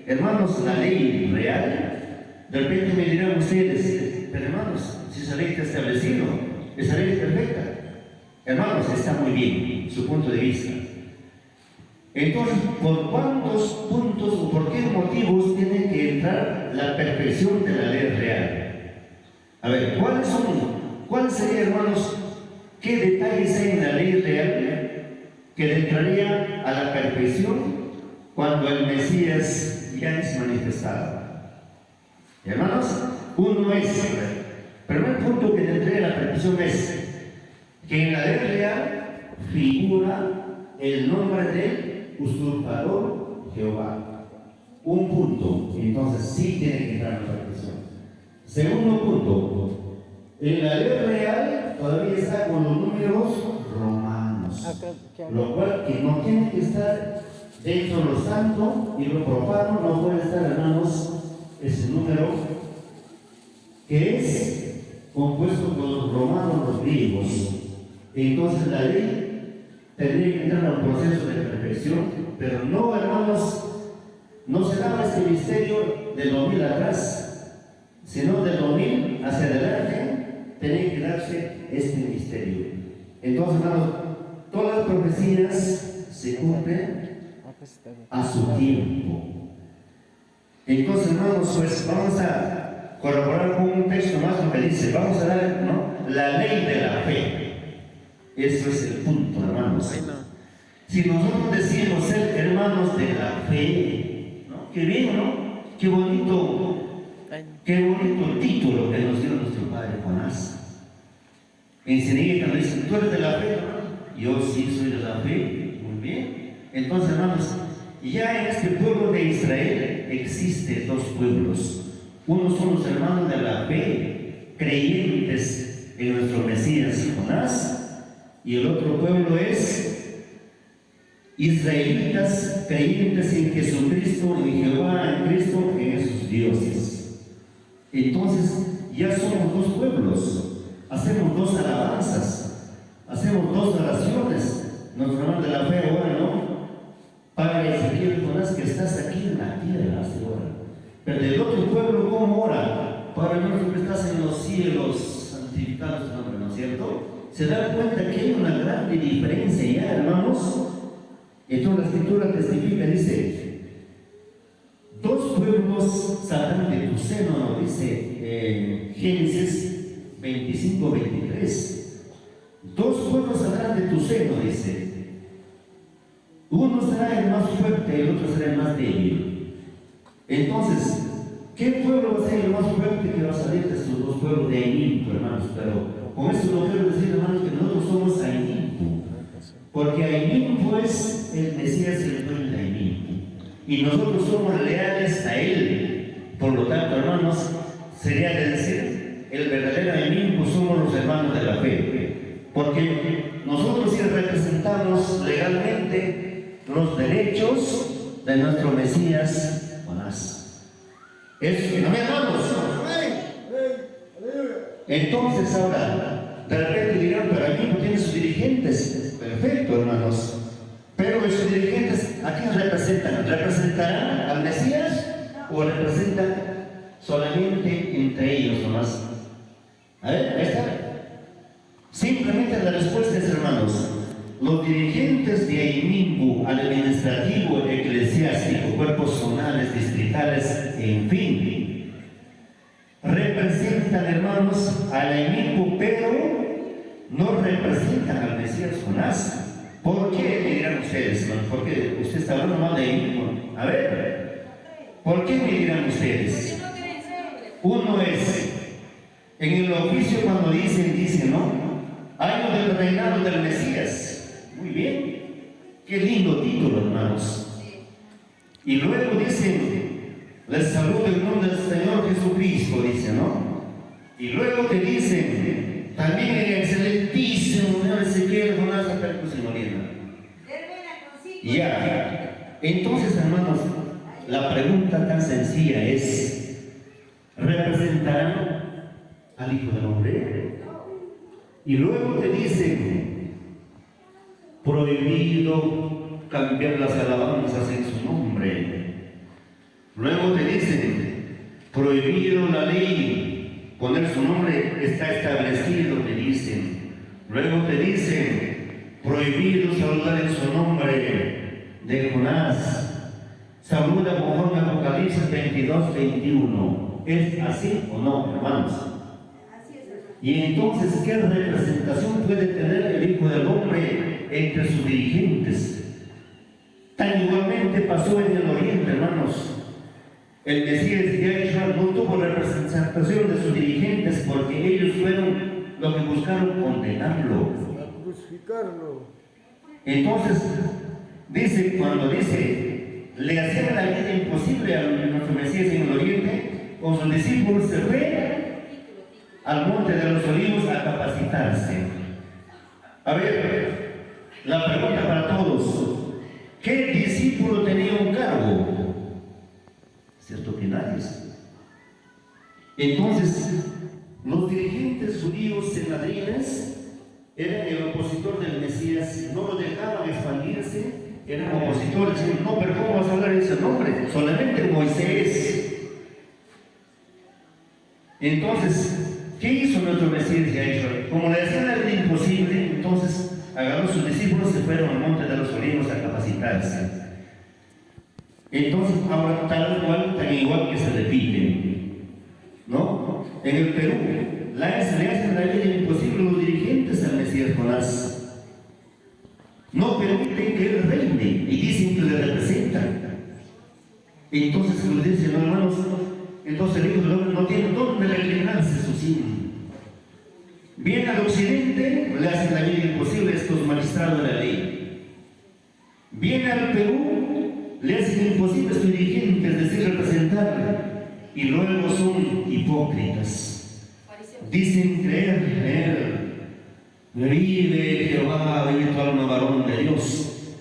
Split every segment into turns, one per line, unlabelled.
hermanos, la ley real, de repente me dirán ustedes, pero hermanos, si esa ley está establecida, esa ley es perfecta. Hermanos, está muy bien, su punto de vista. Entonces, ¿por cuántos puntos o por qué motivos tiene que entrar la perfección de la ley real? A ver, ¿cuáles serían, hermanos, qué detalles hay en la ley real que entraría a la perfección cuando el Mesías ya es manifestado? Hermanos, uno es, el primer punto que tendría la perfección es que en la ley real figura el nombre del usurpador Jehová. Un punto, entonces sí tiene que entrar en la perfección. Segundo punto, en la ley real todavía está con los números romanos, lo cual que no tiene que estar dentro de lo santo y lo profano, no puede estar, hermanos, ese número que es compuesto por los romanos, los griegos. Entonces la ley tendría que entrar a un proceso de perfección, pero no, hermanos, no se daba este misterio de 2000 atrás, sino de 2000 hacia adelante tenía que darse este misterio. Entonces, hermanos, todas las profecías se cumplen a su tiempo. Entonces, hermanos, pues vamos a corroborar con un texto más lo que dice, vamos a dar, ¿no?, la ley de la fe. Eso es el punto, hermanos. Si nosotros decimos ser hermanos de la fe, ¿no?, qué bien, ¿no? Qué bonito título que nos dio nuestro padre Jonás. Enseguida cuando dicen, ¿tú eres de la fe, hermano? Yo sí soy de la fe. Muy bien. Entonces, hermanos, ya en este pueblo de Israel existen dos pueblos. Unos son los hermanos de la fe, creyentes en nuestro Mesías Jonás, y el otro pueblo es israelitas, creyentes en Jesucristo, en Jehová, en Cristo, en esos dioses. Entonces, ya somos dos pueblos, hacemos dos alabanzas, hacemos dos oraciones. Nuestro hermano de la fe ahora, ¿no? Padre Ezequiel Jonás, que estás aquí en la tierra, hace hora. Pero del otro pueblo, ¿cómo ora? Padre nuestro que estás en los cielos, santificado tu nombre, ¿no es cierto? Se da cuenta que hay una gran diferencia ya, hermanos. Entonces la Escritura testifica, dice, dos pueblos saldrán de tu seno, ¿no? Dice Génesis 25-23. Dos pueblos saldrán de tu seno, dice. Uno será el más fuerte y el otro será el más débil. Entonces, ¿qué pueblo va a ser el más fuerte que va a salir de estos dos pueblos de Aimimpo, hermanos? Pero con esto no quiero decir, hermanos, que nosotros somos Aimimpo, porque Aimimpo es el Mesías, el dueño de Aimimpo, y nosotros somos leales a él. Por lo tanto, hermanos, sería decir, el verdadero Aimimpo somos los hermanos de la fe, porque nosotros sí representamos legalmente los derechos de nuestro Mesías Jonás. Eso, ¿no, hermanos? Entonces ahora, de repente dirán, pero Aimimpo tiene sus dirigentes. Perfecto, hermanos. Pero esos dirigentes, ¿a quién representan? ¿Representarán al Mesías o representan solamente entre ellos nomás? A ver, ahí está. Simplemente la respuesta es, hermanos, los dirigentes de Aimimpo, administrativo, eclesiástico, cuerpos zonales, distritales, en fin, representan, hermanos, al Aimimpo, pero no representan al Mesías Jonás. ¿Por qué? Me dirán ustedes, hermanos, ¿por qué? Usted está hablando mal de Aimimpo. A ver, ¿por qué me dirán ustedes? Uno es, en el oficio cuando dicen, ¿no?, año del reinado del Mesías. Muy bien, qué lindo título, hermanos. Y luego dicen, les saludo en nombre del Señor Jesucristo, dice, ¿no? Y luego te dicen, también el excelentísimo señor Ezequiel Jonás Percus y Molina. Ya, entonces, hermanos, la pregunta tan sencilla es, ¿representarán al Hijo del Hombre? Y luego te dicen, prohibido cambiar las alabanzas en su nombre. Luego te dicen, prohibido la ley, poner su nombre está establecido, te dicen. Luego te dicen, prohibido saludar en su nombre de Jonás. Saluda conforme a Apocalipsis 22-21. ¿Es así o no, hermanos? Y entonces, ¿qué representación puede tener el Hijo del Hombre entre sus dirigentes? Tan igualmente pasó en el Oriente, hermanos. El Mesías de Israel no tuvo representación de sus dirigentes porque ellos fueron los que buscaron condenarlo,
crucificarlo.
Entonces, cuando dice, le hacían la vida imposible a nuestro Mesías en el Oriente, con sus discípulos se fue al monte de los Olivos a capacitarse. A ver, la pregunta para todos, ¿qué discípulo tenía un cargo? ¿Cierto que nadie? Entonces, los dirigentes judíos senadrines eran el opositor del Mesías, no lo dejaban expandirse, eran opositores. No, pero ¿cómo vas a hablar ese nombre? Solamente Moisés. Entonces, ¿qué hizo nuestro Mesías de Israel? Como le hacían la vida imposible, entonces agarró a sus discípulos y se fueron al monte de los Olivos a capacitarse. Entonces, ahora tan igual que se repiten, ¿no? En el Perú, le hacen la vida imposible los dirigentes al Mesías Jonás. No permiten que él reine y dicen que le representan. Entonces los dicen, no, hermanos, entonces el Hijo del Hombre no tiene dónde reclinarse su sino. Bien al occidente, le hacen la vida imposible a estos magistrados de la ley. Bien al Perú, le hacen imposible a sus dirigentes, es decir, representarle. Y luego son hipócritas. Dicen creer en él. Vive Jehová, vive tu alma, varón de Dios.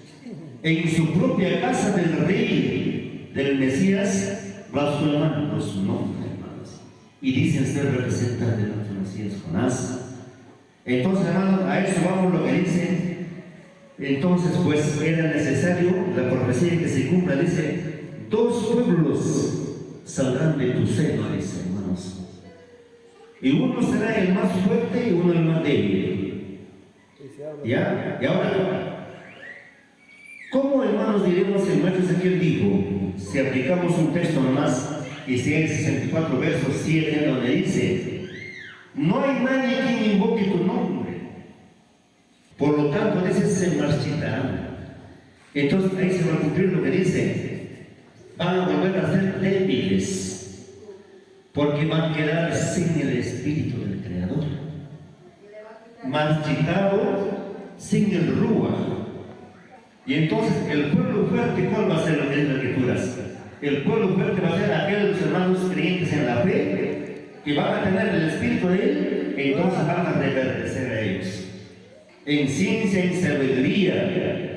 En su propia casa del rey, del Mesías, blasfemando su nombre, hermanos. Y dicen ser representantes de nuestro Mesías Jonás. Entonces, hermanos, a eso vamos lo que dicen. Entonces, pues, era necesario la profecía que se cumpla. Dice, dos pueblos saldrán de tu seno, dice, hermanos. Y uno será el más fuerte y uno el más débil. ¿Ya? Y ahora, ¿cómo, hermanos, diremos el maestro Ezequiel dijo? Si aplicamos un texto nomás, Isaías 64, versos 7, donde dice, no hay nadie quien invoque tu nombre. Por lo tanto, dice, se marchitarán. Entonces, ahí se va a cumplir lo que dice. Van a volver a ser débiles, porque van a quedar sin el espíritu del Creador. Marchitado, sin el Ruach. Y entonces el pueblo fuerte, ¿cuál va a ser lo que dice las Escrituras? El pueblo fuerte va a ser aquellos hermanos creyentes en la fe, que van a tener el espíritu de él, entonces van a reverdecer a ellos. En ciencia y sabiduría.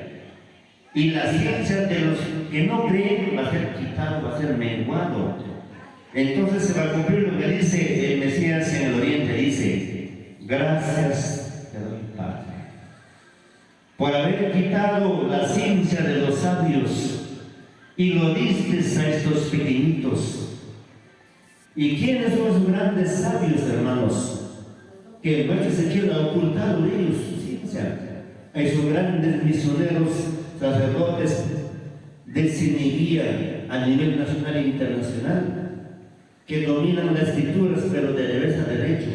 Y la ciencia de los que no creen va a ser quitado, va a ser menguado. Entonces se va a cumplir lo que dice el Mesías en el Oriente. Dice, gracias te doy, Padre, por haber quitado la ciencia de los sabios y lo diste a estos pequeñitos. ¿Y quiénes son los grandes sabios, hermanos? Que el maestro Ezequiel ha ocultado de ellos su ciencia. A esos grandes misioneros, sacerdotes de sineguía a nivel nacional e internacional, que dominan las escrituras, pero de revés a derecho,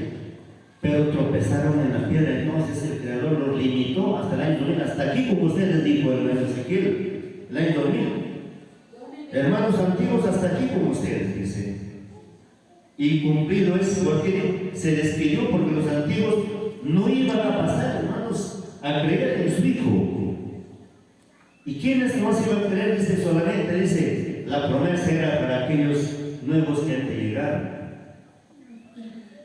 pero tropezaron en la piedra. Entonces el Creador los limitó hasta el año 2000, hasta aquí, como ustedes dijo el maestro Ezequiel, el año 2000. Hermanos antiguos, hasta aquí como ustedes, dice. Y cumplido es porque se despidió, porque los antiguos no iban a pasar, hermanos, a creer en su Hijo. ¿Y quiénes no se iban a creer? Dice solamente, dice, la promesa era para aquellos nuevos que han de llegar.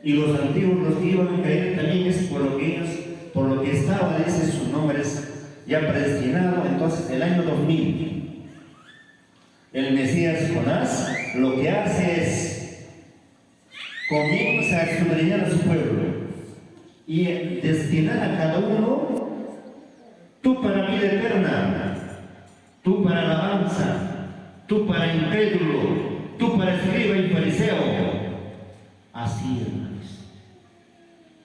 Y los antiguos, los que iban a caer también es por lo que ellos, por lo que estaba, dice, sus nombres ya predestinados. Entonces, el año 2000, el Mesías Jonás lo que hace es comienza a escudriñar a su pueblo y destinar a cada uno, tú para vida eterna, tú para alabanza, tú para incrédulo, escriba y fariseo. Así, hermanos.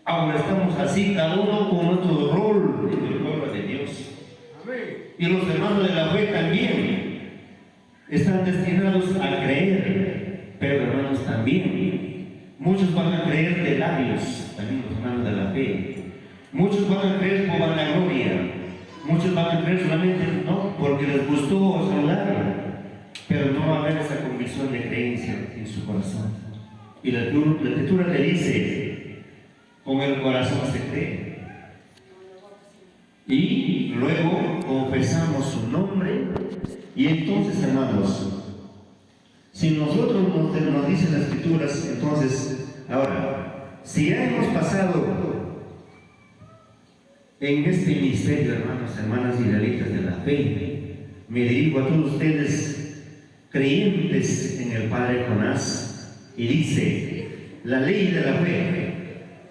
Ahora estamos así, cada uno con nuestro rol en el pueblo de Dios. Y los hermanos de la fe también están destinados a creer, pero hermanos también. Muchos van a creer de labios, también los hermanos de la fe. Muchos van a creer por vanagloria. Muchos van a creer solamente, no, porque les gustó saludar, pero no va a haber esa convicción de creencia en su corazón. Y la Escritura te dice, con el corazón se cree. Y luego confesamos su nombre. Y entonces, hermanos, si nosotros nos dicen las Escrituras, entonces, ahora, si ya hemos pasado en este ministerio, hermanos, hermanas israelitas de la fe, me dirijo a todos ustedes, creyentes en el Padre Jonás, y dice, la ley de la fe.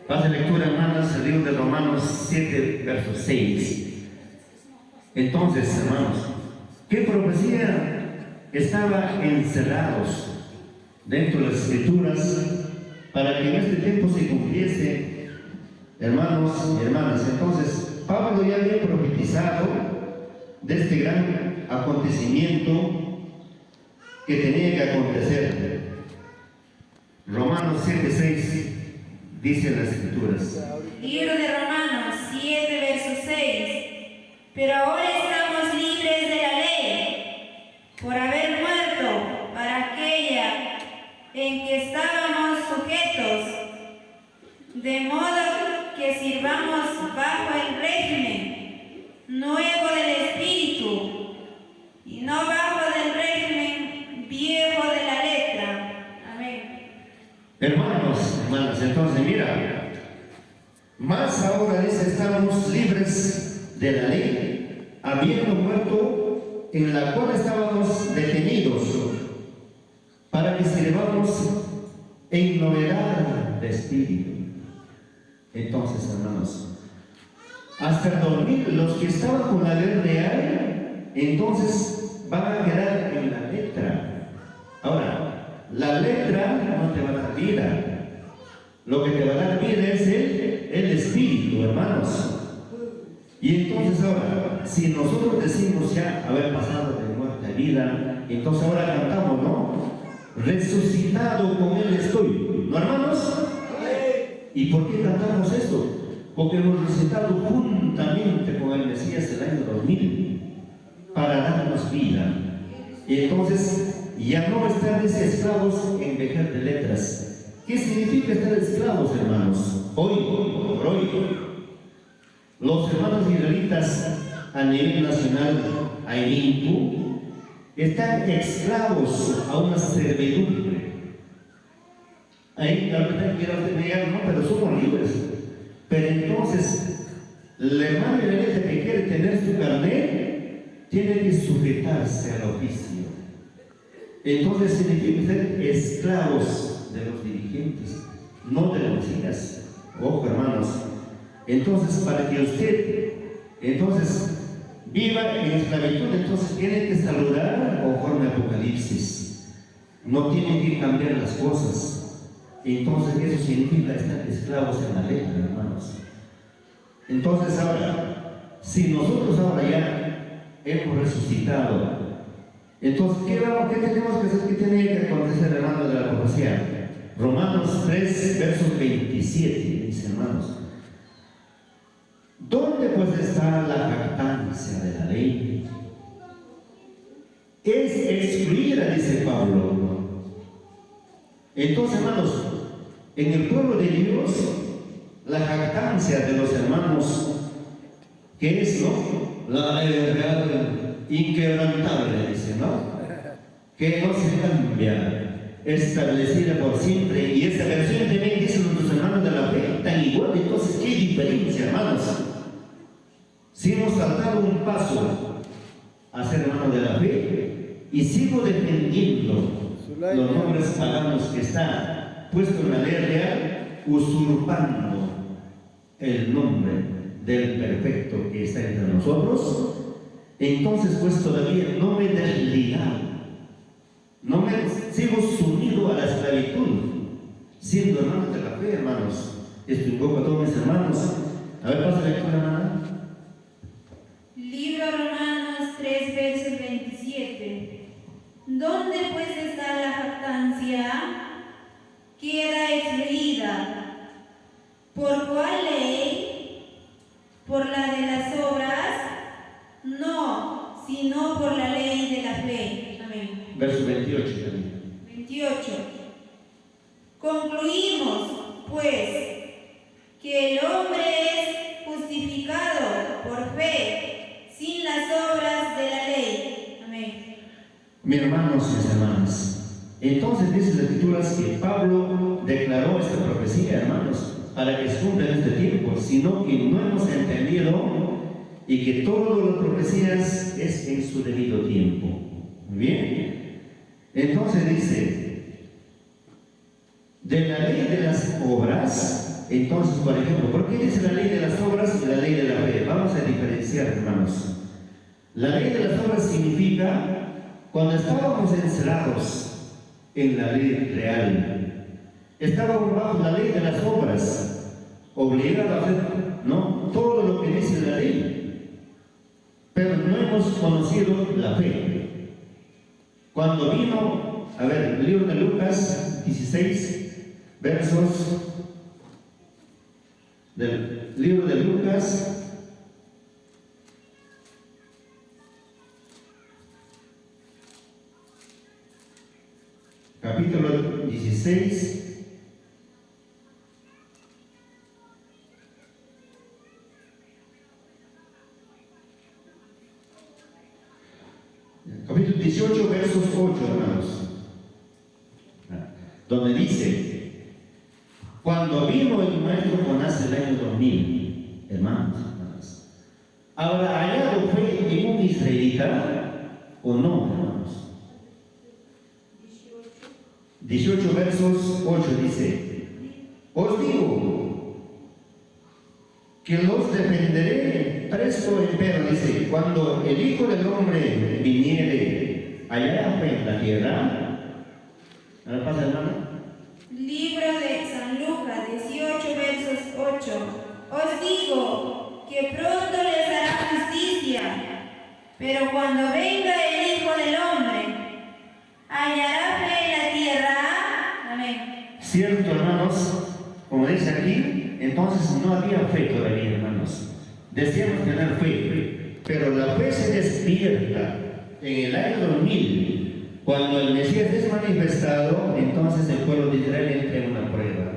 Pase lectura, hermanos, el libro de Romanos 7, verso 6. Entonces, hermanos, ¿qué profecía estaba encerrados dentro de las Escrituras para que en este tiempo se cumpliese? Hermanos y hermanas, entonces Pablo ya había profetizado de este gran acontecimiento que tenía que acontecer. Romanos 7:6 dice en las Escrituras.
Libro de Romanos 7, verso 6. Pero ahora estamos libres de la ley, por haber muerto para aquella en que estábamos sujetos, de modo que sirvamos bajo el régimen nuevo del Espíritu, y no bajo del régimen viejo de la letra. Amén.
Hermanos, hermanas, entonces mira, más ahora dice, estamos libres de la ley, habiendo muerto en la cual estábamos detenidos, para que sirvamos en novedad de espíritu. Entonces, hermanos, hasta el 2000, los que estaban con la ley real, entonces van a quedar en la letra. Ahora, la letra no te va a dar vida. Lo que te va a dar vida es el espíritu, hermanos. Y entonces ahora, si nosotros decimos ya haber pasado de muerte a vida, entonces ahora cantamos, ¿no? Resucitado con Él estoy, ¿no, hermanos? ¿Y por qué cantamos esto? Porque hemos resucitado juntamente con el Mesías el año 2000 para darnos vida. Y entonces ya no estar esclavos en dejar de letras. ¿Qué significa estar esclavos, hermanos? Hoy, por hoy, los hermanos israelitas a nivel nacional, a INPU, están esclavos a una servidumbre. Ahí ahorita quiero negar, no, pero somos libres. Pero entonces, la hermana israelita que quiere tener su carnet tiene que sujetarse al oficio. Entonces significa ser esclavos de los dirigentes, no de los Mesías. Ojo, hermanos. Entonces, para que usted viva en esclavitud, entonces tiene que saludar conforme a Apocalipsis. No tiene que cambiar las cosas. Entonces eso significa estar esclavos en la ley, hermanos. Entonces ahora, si nosotros ahora ya hemos resucitado, entonces ¿qué tenemos que hacer? ¿Qué tiene que acontecer, hermanos, de la profecía? Romanos 3, verso 27, dice, hermanos, ¿dónde pues está la jactancia de la ley? Es excluida, dice Pablo. Entonces, hermanos, en el pueblo de Dios, la jactancia de los hermanos, ¿qué es, no? La real inquebrantable, dice, ¿no? Que no se cambia, establecida por siempre. Y esta versión también dice nuestros hermanos de la fe, tan igual. Entonces, ¿qué diferencia, hermanos? Si hemos saltado un paso a ser hermanos de la fe, y sigo defendiendo los nombres paganos que está puesto en la ley real, usurpando el nombre del perfecto que está entre nosotros, entonces pues todavía no me he desligado, no me sigo sumido yugo a la esclavitud, siendo hermanos de la fe, hermanos. Esto invoco a todos mis hermanos. A ver, pasa la lectura, hermana.
Libro Romanos 3, versos 27. ¿Dónde pues está la jactancia? Queda excluida. ¿Por cuál ley? ¿Por la de las obras? No, sino por la ley de la fe. Amén.
Verso 28 también.
28. Concluimos, pues, que el hombre es justificado por fe, sin las obras de la ley. Amén.
Mis hermanos y mis hermanas, entonces dice las escrituras que Pablo declaró esta profecía, hermanos, para que se cumpla en este tiempo, sino que no hemos entendido y que todas las profecías es en su debido tiempo. Muy bien. Entonces dice, de la ley de las obras, entonces, por ejemplo, ¿por qué dice la ley de las obras y la ley de la fe? Vamos a diferenciar, hermanos. La ley de las obras significa cuando estábamos encerrados en la ley real, estábamos bajo la ley de las obras, obligados a hacer, ¿no?, todo lo que dice la ley, pero no hemos conocido la fe. Cuando vino, a ver, el libro de Lucas 16, versos del libro de Lucas, capítulo 16, capítulo 18, versos 8, hermanos, donde dice, cuando vino el maestro Jonás el año 2000, hermanos, ¿habrá hallado fe en un israelita o no, hermanos? 18 versos 8 dice, os digo que los defenderé presto empero, dice, cuando el Hijo del Hombre viniere, ¿hallará fe en la tierra? ¿Ahora pasa, hermano?
Libro de San Lucas 18, versos 8. Os digo que pronto les hará justicia, pero cuando venga el Hijo del Hombre, ¿hallará fe en la tierra? Amén.
Cierto, hermanos, como dice aquí, entonces no había fe todavía, hermanos. Decíamos tener fe, pero la fe se despierta en el año 2000. Cuando el Mesías es manifestado, entonces el pueblo de Israel entra en una prueba.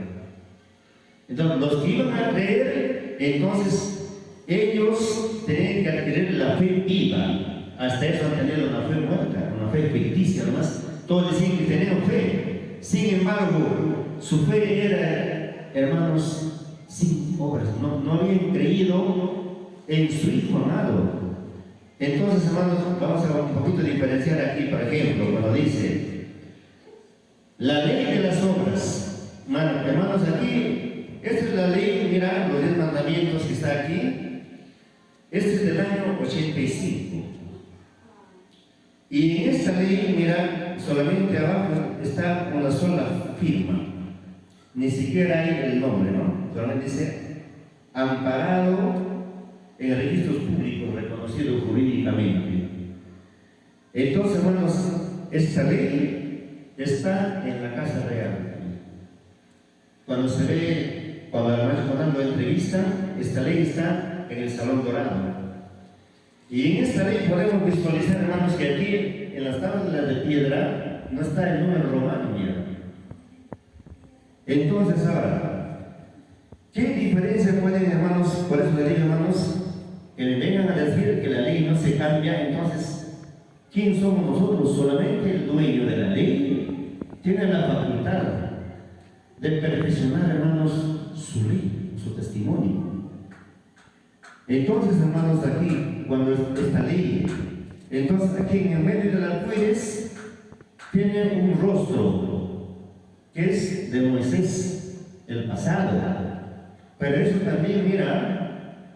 Entonces, los que iban a creer, entonces ellos tenían que adquirir la fe viva. Hasta eso han tenido una fe muerta, una fe ficticia, nomás. Todos decían que tenían fe. Sin embargo, su fe era, hermanos, sin obras. No habían creído en su Hijo amado. Entonces, hermanos, vamos a un poquito diferenciar aquí, por ejemplo, cuando dice la ley de las obras. Hermanos, aquí, esta es la ley, mira, los 10 mandamientos que está aquí. Este es del año 85. Y en esta ley, mira, solamente abajo está una sola firma. Ni siquiera hay el nombre, ¿no? Solamente dice amparado en registros públicos reconocidos jurídicamente. Entonces, hermanos, esta ley está en la Casa Real. Cuando se ve, cuando el hermano Jonás lo entrevista, esta ley está en el Salón Dorado. Y en esta ley podemos visualizar, hermanos, que aquí en las tablas de piedra no está el número romano, mira. Entonces, ahora, ¿qué diferencia pueden, hermanos? Por eso le digo, hermanos, que me vengan a decir que la ley no se cambia. Entonces, ¿quién somos nosotros? Solamente el dueño de la ley tiene la facultad de perfeccionar, hermanos, su ley, su testimonio. Entonces, hermanos, aquí, cuando esta ley, entonces aquí en el medio de las mujeres tiene un rostro que es de Moisés, el pasado. Pero eso también, mira,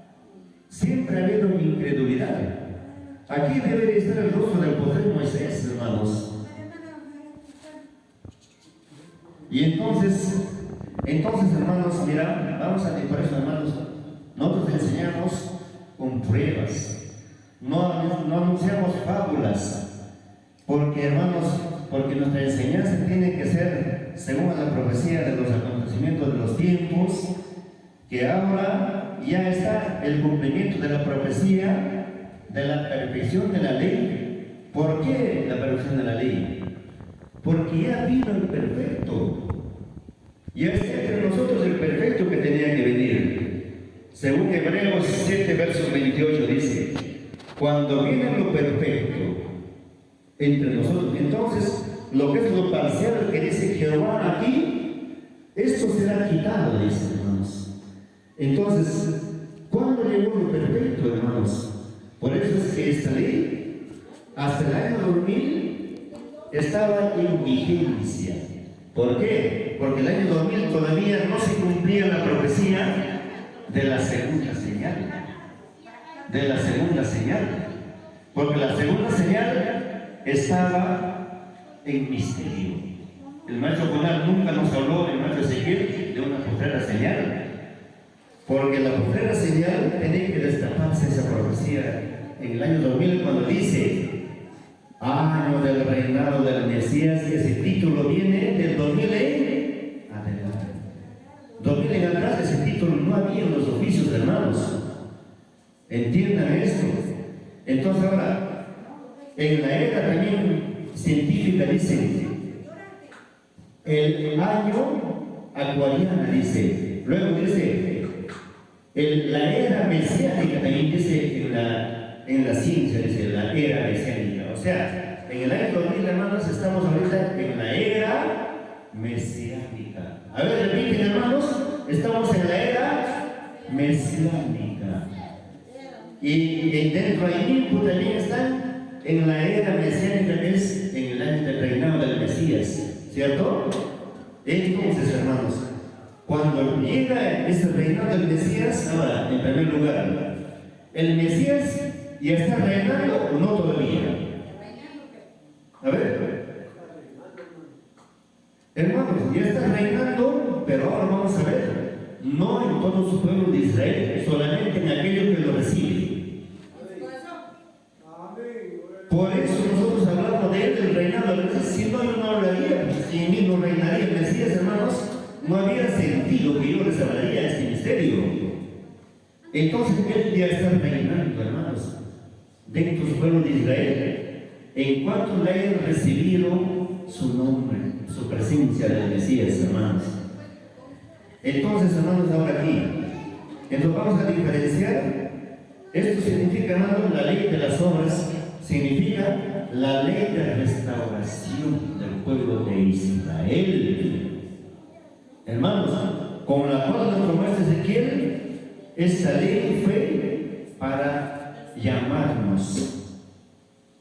siempre ha habido incredulidad. Aquí debe estar el rostro del poder Moisés, hermanos. Y entonces, hermanos, mira, vamos a por eso, hermanos, nosotros enseñamos con pruebas, no anunciamos fábulas, porque, hermanos, porque nuestra enseñanza tiene que ser según la profecía de los acontecimientos de los tiempos, que ahora ya está el cumplimiento de la profecía de la perfección de la ley. ¿Por qué la perfección de la ley? Porque ya vino el perfecto. Ya está entre nosotros el perfecto que tenía que venir. Según Hebreos 7, versos 28 dice, cuando viene lo perfecto entre nosotros, entonces lo que es lo parcial que dice Jehová aquí, esto será quitado, dice, hermanos. Entonces, ¿cuándo llegó lo perfecto, hermanos? Por eso es que esta ley, hasta el año 2000, estaba en vigencia. ¿Por qué? Porque el año 2000 todavía no se cumplía la profecía de la segunda señal. De la segunda señal. Porque la segunda señal estaba en misterio. El maestro Jonás nunca nos habló, el maestro Ezequiel, de una postrera señal. Porque la postrera señal tenía que destaparse esa profecía en el año 2000 cuando dice año del reinado del Mesías, y ese título viene del 2000 en adelante. 2000 en atrás ese título no había en los oficios, hermanos. Entiendan esto. Entonces ahora, en la era también científica dice el año acuariana, dice, luego dice la era mesiánica, también dice en la ciencia, dice la era mesiánica. O sea, en el año 2000, hermanos, estamos ahorita en la era mesiánica. A ver, repiten, hermanos, estamos en la era mesiánica. Y dentro ahí mismo también están en la era mesiánica, que es en el año del reinado del Mesías, ¿cierto? Entonces, hermanos, cuando llega ese reinado del Mesías, ahora, en primer lugar, ¿el Mesías ya está reinando o no todavía? A ver, hermanos, ya está reinando, pero ahora vamos a ver, no en todo su pueblo de Israel, solamente en aquellos que lo reciben. Por eso nosotros hablamos de él, del reinado del Mesías. Si no, yo no hablaría, si mismo reinaría el Mesías, hermanos, no había sentido que yo les hablaría de este misterio. Entonces él ya está reinando, hermanos, dentro de su pueblo de Israel, en cuanto le hayan recibido su nombre, su presencia del Mesías, hermanos. Entonces, hermanos, ahora aquí, entonces vamos a diferenciar. Esto significa, hermanos, la ley de las obras, significa la ley de restauración del pueblo de Israel. Hermanos, con la cual nuestro maestro Ezequiel, esta ley fue para llamarnos,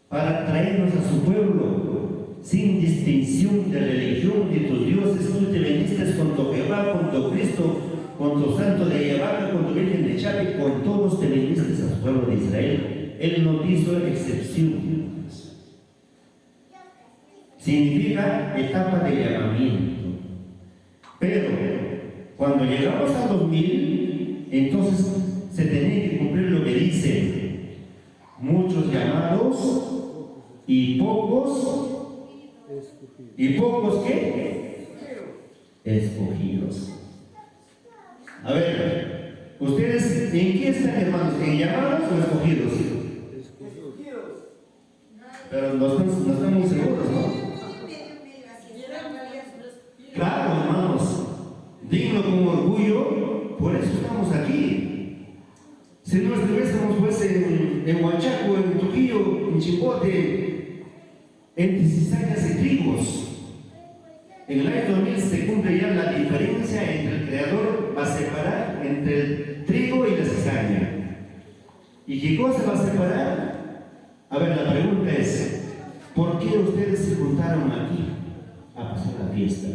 para traernos a su pueblo, sin distinción de religión, de tus dioses. Tú te viniste con tu Jehová, con tu Cristo, con tu Santo de Yevaca, con tu Virgen de Chapi, con todos te viniste a su pueblo de Israel. Él no hizo excepción. Significa etapa de llamamiento. Pero cuando llegamos a 2000, entonces se tenía que cumplir lo que dice: muchos llamados y pocos ¿qué? Escogidos. A ver, ¿ustedes en qué están, hermanos? ¿En llamados o escogidos? Pero no están muy seguros, ¿no? Claro, hermanos, digno con orgullo, por eso estamos aquí. Si no estuviésemos pues en Huachaco, en Trujillo, en Chimbote, entre cizañas y trigos, en el año 2000 se cumple ya la diferencia entre el Creador, va a separar entre el trigo y la cizaña. ¿Y qué cosa va a separar? A ver, la pregunta es, ¿por qué ustedes se juntaron aquí a pasar la fiesta?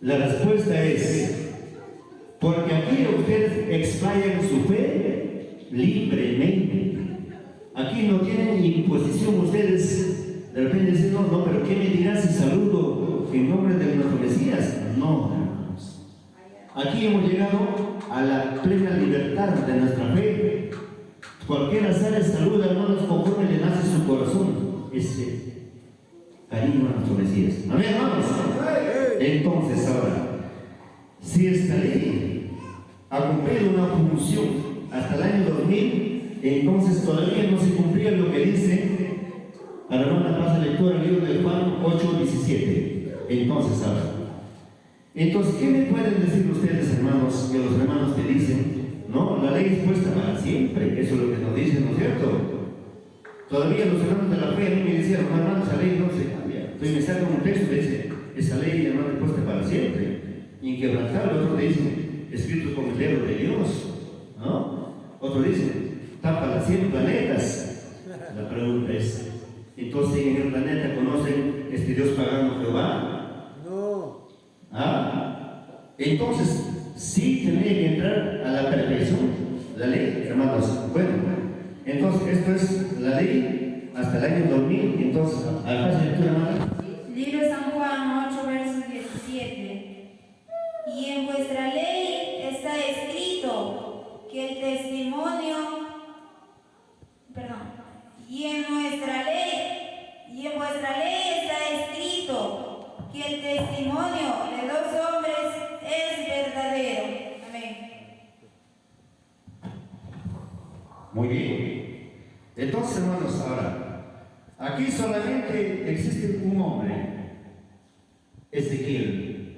La respuesta es, porque aquí ustedes explayan su fe libremente. Aquí no tienen imposición ustedes. De repente dicen, no, pero ¿qué me dirán si saludo en nombre de nuestro Mesías? No, hermanos. Aquí hemos llegado a la plena libertad de nuestra fe. Cualquiera sale, saluda, hermanos, conforme le nace su corazón. Ese cariño a nuestro Mesías. Amén, hermanos. Entonces, ahora, si esta ley ha cumplido una función hasta el año 2000, entonces todavía no se cumplía lo que dice la hermana pasa lectura del libro de Juan 8:17. Entonces, ahora, ¿qué me pueden decir ustedes, hermanos, que los hermanos que dicen, no, la ley es puesta para siempre? Eso es lo que nos dicen, ¿no es cierto? Todavía los hermanos de la fe a mí me decían, no, hermano, esa ley no se cambia. Entonces me sacan un texto que dice, esa ley, hermano, es puesta para siempre, inquebrantable. Otro dice, escrito con el dedo de Dios, ¿no? Otro dice, tapa las 100 planetas. La pregunta es, entonces en el planeta conocen este Dios pagano Jehová.
No.
Entonces sí tenía que entrar a la perfección la ley, hermanos. Bueno, entonces esto es la ley hasta el año 2000. Entonces, al paso de lectura, hermana.
Libro de San Juan 8, versos 17. Y en vuestra ley está escrito que el testimonio, y en vuestra ley está escrito que el testimonio de dos hombres es verdadero. Amén.
Muy bien. Entonces, hermanos, ahora, aquí solamente existe un hombre, Ezequiel.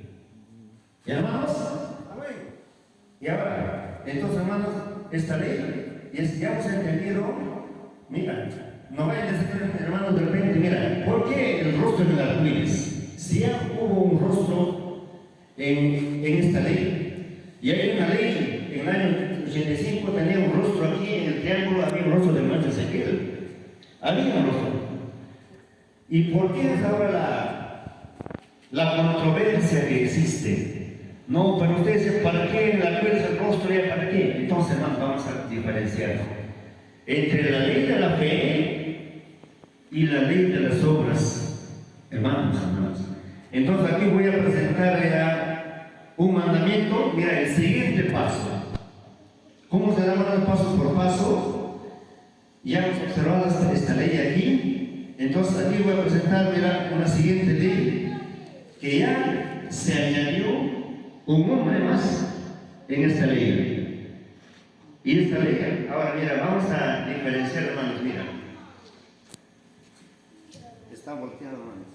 ¿Y hermanos? Amén. Y ahora, entonces, hermanos, esta ley, ya hemos entendido, mira, no vayan a decir, hermanos, de repente, mira, ¿por qué el rostro de las arcoíris? Si ya hubo un rostro en esta ley, y hay una ley, en el año 85 tenía un rostro aquí, en el triángulo había un rostro del hermano Ezequiel. Había un rostro. ¿Y por qué es ahora la controversia que existe? No, pero ustedes dicen, ¿para qué la cruz, el rostro, ya para qué? Entonces, hermanos, vamos a diferenciar entre la ley de la fe y la ley de las obras, hermanos. Entonces aquí voy a presentar ya un mandamiento. Mira, el siguiente paso. ¿Cómo se llama paso por paso? Ya hemos observado esta ley aquí. Entonces aquí voy a presentar, mira, una siguiente ley que ya se añadió un hombre más en esta ley. Y esta ley, ahora mira, vamos a diferenciar, hermanos, mira. Está volteado, hermanos.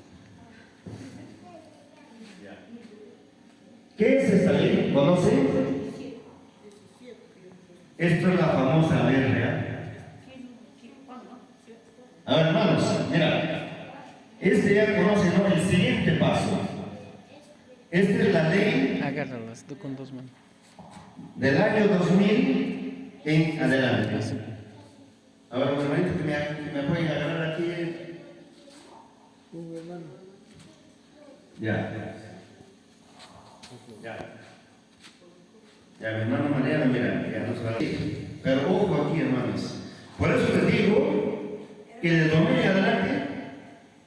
Ya. ¿Qué es esta ley? ¿Conocen? Esto es la famosa ley real. Ahora, hermanos, mira. Este ya conoce, ¿no? El siguiente paso. Esta es la ley.
Agárralas, tú con dos manos.
Del año 2000 en adelante. Ahora, un momento que me pueden agarrar aquí.
Un hermano.
Ya, mi hermano Mariano, mira, ya no se va a ir. Pero ojo aquí, hermanos. Por eso les digo que de 2000 en adelante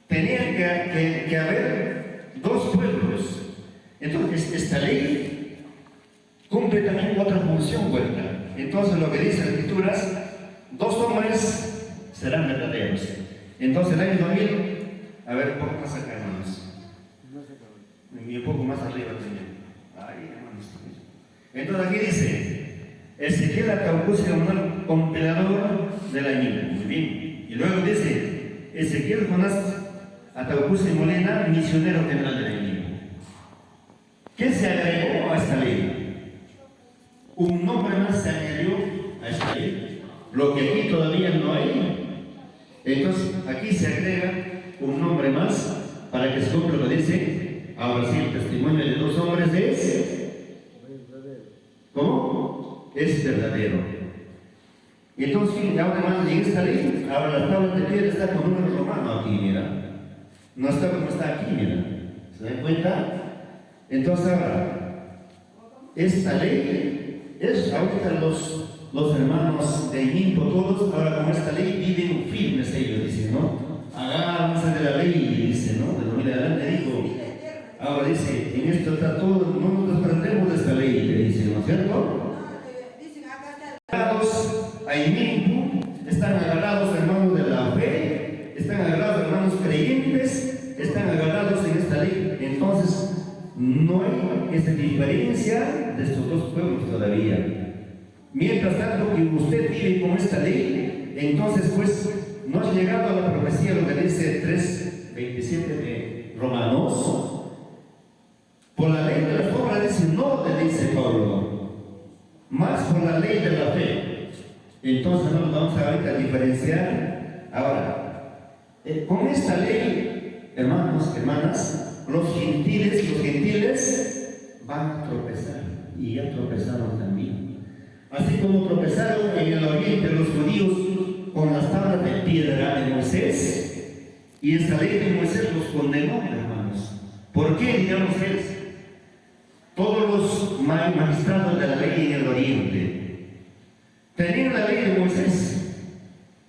tenían que haber dos pueblos. Entonces, esta ley cumple también otra función, vuelta. Entonces, lo que dice las Escrituras, dos hombres serán verdaderos. Entonces, el año 2000, a ver, un poco más acá, hermanos. Y un poco más arriba también. Ay, hermanos. Entonces, aquí dice: Ezequiel Ataucus, un compilador de la Biblia. Muy bien. Y luego dice: Ezequiel Jonás Ataucus y Molina, misionero general de la Biblia. ¿Qué se agregó a esta ley? Un nombre más se añadió a esta ley, lo que aquí todavía no hay. Entonces, aquí se agrega un nombre más para que se cumpla lo que dice. Ahora sí, el testimonio de dos hombres es verdadero. ¿Cómo? Es verdadero. Y entonces, ahora hermano, en esta ley, ahora la tabla de piedra está con número romano aquí, mira. No está como está aquí, mira. ¿Se dan cuenta? Entonces ahora, esta ley es ahorita los hermanos de Impo, todos, ahora con esta ley viven firmes ellos, dicen, ¿no? Agárrense de la ley, dice, ¿no? De lo que adelante dijo. Ahora dice, en esto está todo, no nos desprendemos de esta ley, que dice, ¿no es cierto? Agarrados ahí mismo, están agarrados hermanos de la fe, están agarrados hermanos creyentes, están agarrados en esta ley. Entonces, no hay esa diferencia de estos dos pueblos todavía. Mientras tanto que usted vive con esta ley, entonces pues no ha llegado a la profecía, lo que dice 3:27 de Romanos. Por la ley de las obras dice, no te dice Pablo, más por la ley de la fe. Entonces nos vamos a diferenciar. Ahora, con esta ley, hermanos, hermanas, los gentiles van a tropezar, y ya tropezaron también. Así como tropezaron en el oriente los judíos con las tablas de piedra de Moisés, y esta ley de Moisés los condenó, hermanos. ¿Por qué, digamos, es? Todos los magistrados de la ley en el oriente tenían la ley de Moisés,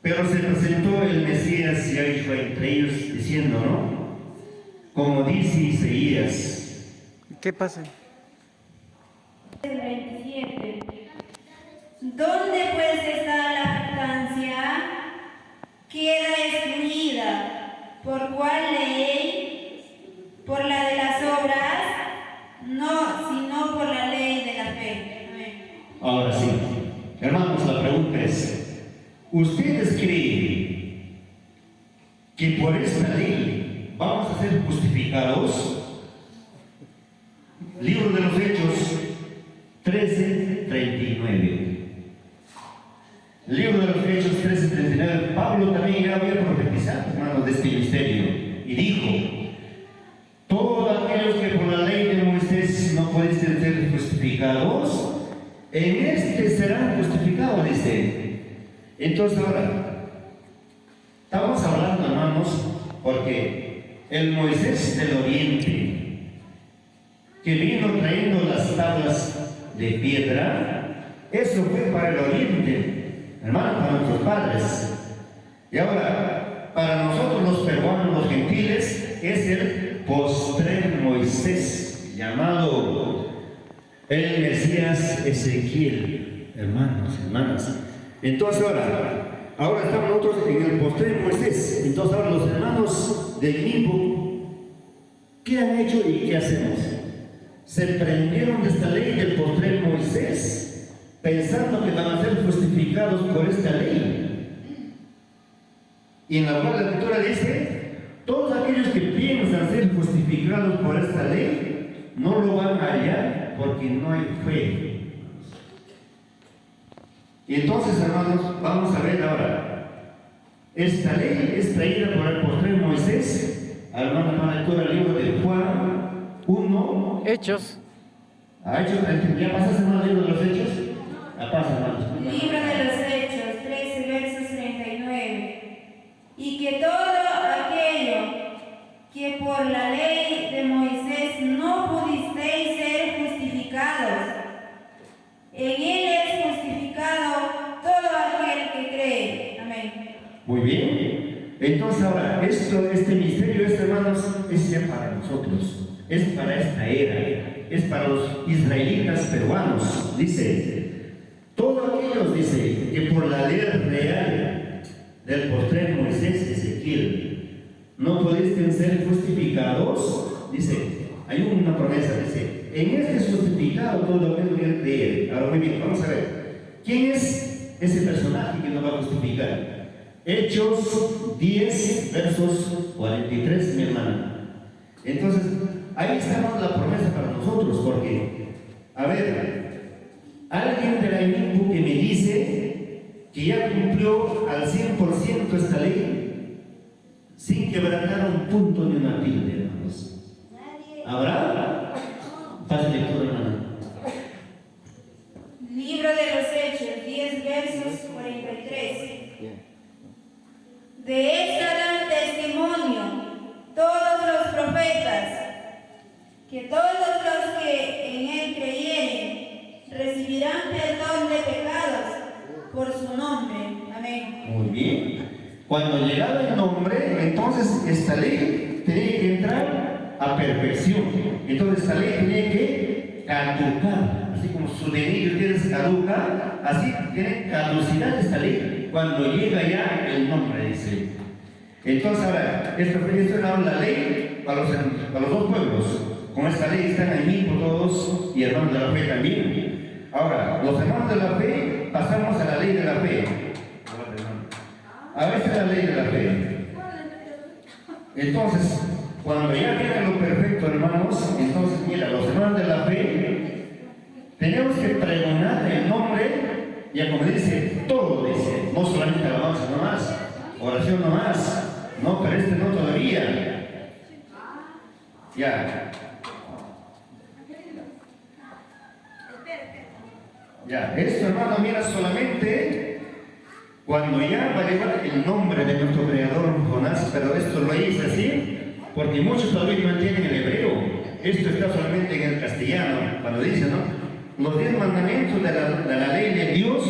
pero se presentó el Mesías Yahshua entre ellos diciendo, ¿no? Como dice Isaías.
¿Qué pasa?
27. ¿Dónde pues está la jactancia? Queda excluida. ¿Por cuál ley? ¿Por la de las obras? No, sino por la ley de la fe. Amén.
Ahora sí, hermanos, la pregunta es, ¿ustedes creen que por esta ley vamos a ser justificados? Libro de los Hechos 13:39. Libro de los Hechos 13:39. Pablo también ya había profetizado, hermanos, de este misterio, y dijo, todos aquellos que por la ley de Moisés no pueden ser justificados, en este serán justificados, dice. Entonces ahora, estamos hablando, hermanos, porque el Moisés del oriente, que vino trayendo las tablas de piedra, eso fue para el oriente, hermanos, para nuestros padres. Y ahora, para nosotros los peruanos, los gentiles, es el postrer Moisés, llamado el Mesías Ezequiel, hermanos, hermanas. Entonces ahora estamos nosotros en el postrer Moisés. Entonces ahora los hermanos del Limbo, ¿qué han hecho y qué hacemos? Se prendieron de esta ley del postrer Moisés, pensando que van a ser justificados por esta ley. Y en la cual la Escritura dice, todos aquellos que piensan ser justificados por esta ley, no lo van a hallar porque no hay fe. Y entonces, hermanos, vamos a ver ahora. Esta ley es traída por el postrer Moisés. Hermanos, van a lectura el libro de Juan 1.
Hechos.
¿Ya pasas, hermano, el libro de los Hechos? Pasa, hermanos.
Libro de los Hechos 13, versos 39. Y que todo aquello que por la ley de Moisés no pudisteis ser justificados, en él es justificado todo aquel que cree. Amén.
Muy bien. Entonces ahora, este misterio, hermanos, es ya para nosotros, es para esta era, es para los israelitas peruanos. Dice, todos aquellos, dice, que por la ley real del postrer Moisés Ezequiel no pudiste ser justificados, dice, hay una promesa, dice, en este es justificado todo aquel que cree. Ahora muy bien, vamos a ver, ¿quién es ese personaje que nos va a justificar? Hechos 10, versos 43, mi hermana. Entonces, ahí está la promesa para nosotros, porque, a ver, alguien de la INIPU que me dice que ya cumplió al 100% esta ley, sin quebrantar un punto ni una tilde, hermanos. ¿Habrá? Fácil lectura, hermana.
Libro de los Hechos 10, versos 43. De esto dan testimonio todos los profetas, que todos los que en él creyeren recibirán perdón de pecados por su nombre. Amén.
Muy bien. Cuando llegaba el nombre, entonces esta ley tenía que entrar a perfección. Entonces esta ley tiene que caducar, así como su DNI tienes caduca, así tiene caducidad esta ley cuando llega ya el nombre, dice. Entonces ahora, esto es la ley para los dos pueblos. Con esta ley están ahí por todos y hermanos de la fe también. Ahora, los hermanos de la fe pasamos a la ley de la fe. A veces la ley de la fe. Entonces, cuando ya viene lo perfecto, hermanos, entonces mira, los hermanos de la fe tenemos que pregonar el nombre, ya como dice, todo dice, no solamente alabanza nomás, oración nomás, no, pero este no todavía. Ya, esto hermano, mira, solamente cuando ya va a llevar el nombre de nuestro creador Jonás, pero esto lo hice así, porque muchos todavía no entienden el hebreo. Esto está solamente en el castellano, cuando dice, ¿no? Los 10 mandamientos de la ley de Dios,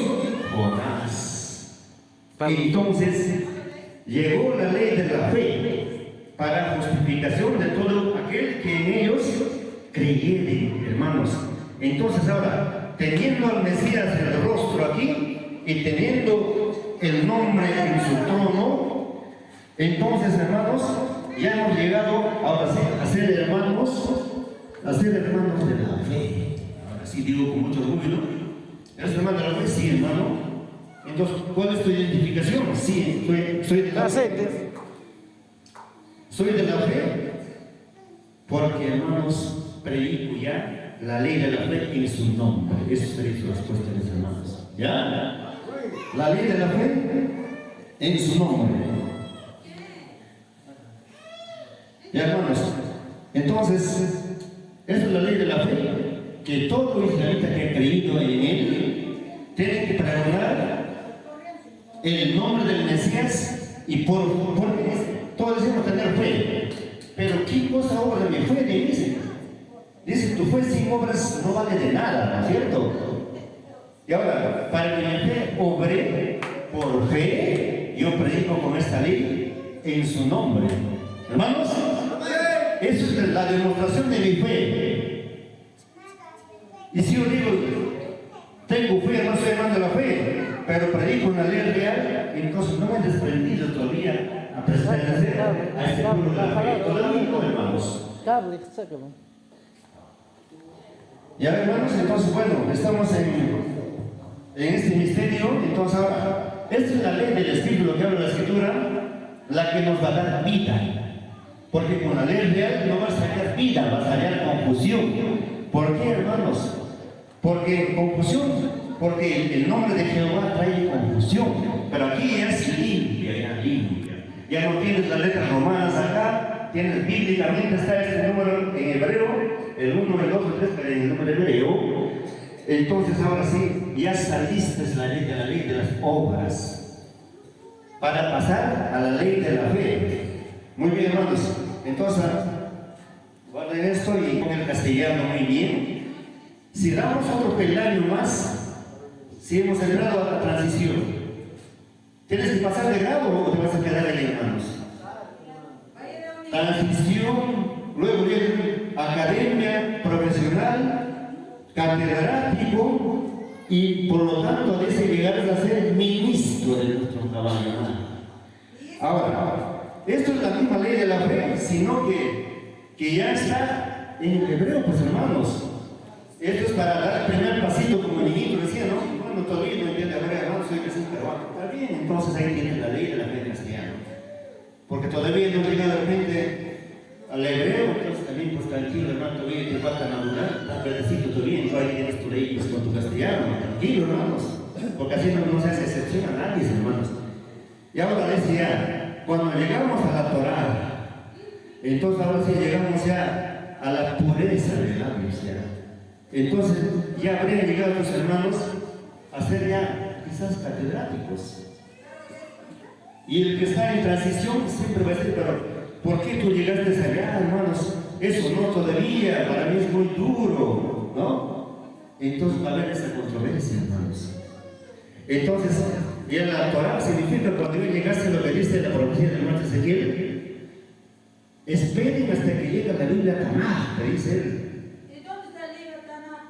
Jonás. Entonces, llegó la ley de la fe para justificación de todo aquel que en ellos creyere, hermanos. Entonces ahora, teniendo al Mesías el rostro aquí y teniendo el nombre en su trono, entonces, hermanos, ya hemos llegado ahora sí a ser hermanos de la fe. Ahora sí digo con mucho orgullo, ¿no? ¿Eres hermano de la fe? Sí, hermano. Entonces, ¿cuál es tu identificación? Sí, soy de la fe. Soy de la fe porque, hermanos, predico ya la ley de la fe en su nombre. Eso sería su respuesta, mis hermanos. ¿Ya? La ley de la fe en su nombre. Ya, hermanos, entonces, esa es la ley de la fe, que todo israelita que ha creído en él tiene que pregonar el nombre del Mesías y por todos decimos tener fe, pero ¿qué cosa obra mi fe? Dice, tu fe sin obras no vale de nada, ¿no es cierto? Y ahora, para que mi fe obre por fe, yo predico con esta ley en su nombre. Hermanos, eso es la demostración de mi fe. Y si yo digo, tengo fe, no soy hermano de la fe, pero predico una ley real, entonces no me he desprendido todavía a pertenecer a este pueblo de la fe. Todavía no, hermanos. Ya, hermanos, entonces, bueno, estamos en este misterio. Entonces ahora, esta es la ley del Espíritu, lo que habla la Escritura, la que nos va a dar vida. Porque con la ley real no vas a hallar vida, vas a hallar confusión. ¿Por qué, hermanos? Porque confusión, porque el nombre de Jehová trae confusión. Pero aquí ya es limpia, ya limpia. Ya no tienes las letras romanas acá, tienes bíblicamente, está este número en hebreo, el 1, el 2, el 3, pero en el número hebreo. Entonces ahora sí, ya saliste de la ley de las obras para pasar a la ley de la fe. Muy bien, hermanos. Entonces, guarden esto y con el castellano muy bien. Si damos otro peldaño más, si hemos entrado a la transición, ¿tienes que pasar de grado o te vas a quedar ahí, hermanos? Transición, luego viene academia, profesional, catedrático y por lo tanto a veces llegar a ser ministro de nuestro trabajo. Ahora, esto es la misma ley de la fe, sino que ya está en hebreo, pues hermanos. Esto es para dar el primer pasito, como el niñito decía, ¿no? Bueno, todavía no entiende hebreo, hermanos, soy que soy peruano. Está bien, entonces ahí tienen la ley de la fe en castellano. Porque todavía no llega de repente al hebreo, entonces también, pues tranquilo, hermano, todavía te falta madurar, estás verdecito todavía, y ahí tienes tu ley pues, con tu castellano, tranquilo, hermanos. Porque así no se hace excepción a nadie, hermanos. Y ahora decía, cuando llegamos a la Torá, entonces ahora sí llegamos ya a la pureza de labios ya. Entonces ya habrían llegado tus hermanos a ser ya quizás catedráticos. Y el que está en transición siempre va a decir, pero ¿por qué tú llegaste allá, hermanos? Eso no todavía, para mí es muy duro, ¿no? Entonces va a haber esa controversia, hermanos. Entonces, y en la Torah significa cuando yo llegaste a lo que dice la profecía del hermano Ezequiel, Esperen hasta que llegue la Biblia Tanaj, te dice él.
¿Y dónde está el libro Tanaj?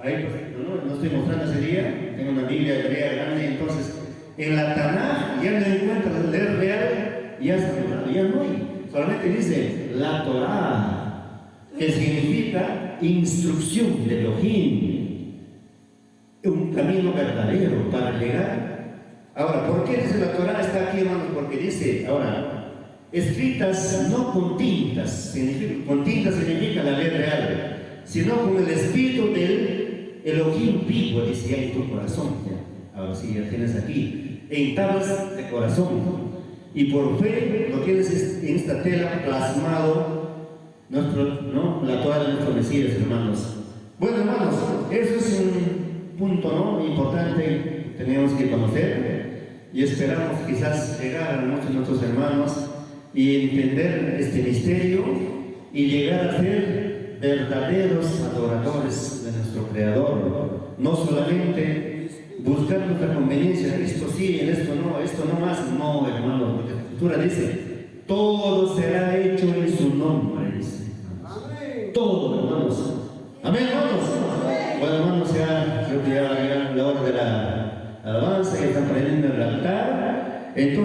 Ahí, pues, no estoy mostrando ese día, tengo una Biblia hebrea grande, entonces en la Tanaj ya no encuentras el leer real, ya se ha borrado, ya no hay. Solamente dice la Torah, que significa instrucción de Elohim, un camino verdadero para llegar. Ahora, ¿por qué dice la Torah? Está aquí, hermanos, porque dice, ahora, escritas no con tintas, con tintas significa la ley real, sino con el espíritu del Elohim vivo, dice ya en tu corazón. Ya. Ahora sí, ya tienes aquí, en tablas de corazón. Y por fe lo tienes en esta tela plasmado, la Torah de nuestro Mesías, hermanos. Bueno, hermanos, eso es un punto, ¿no?, importante que tenemos que conocer y esperamos quizás llegar a muchos de nuestros hermanos y entender este misterio y llegar a ser verdaderos adoradores de nuestro Creador, no solamente buscar nuestra conveniencia, esto sí, en esto no más, no, hermanos, porque la Escritura dice, todo será hecho en su nombre, dice. Todo, hermanos. Amén, hermanos. Bueno, hermanos, creo que ya la hora de la alabanza, ya están prendiendo el altar. Entonces,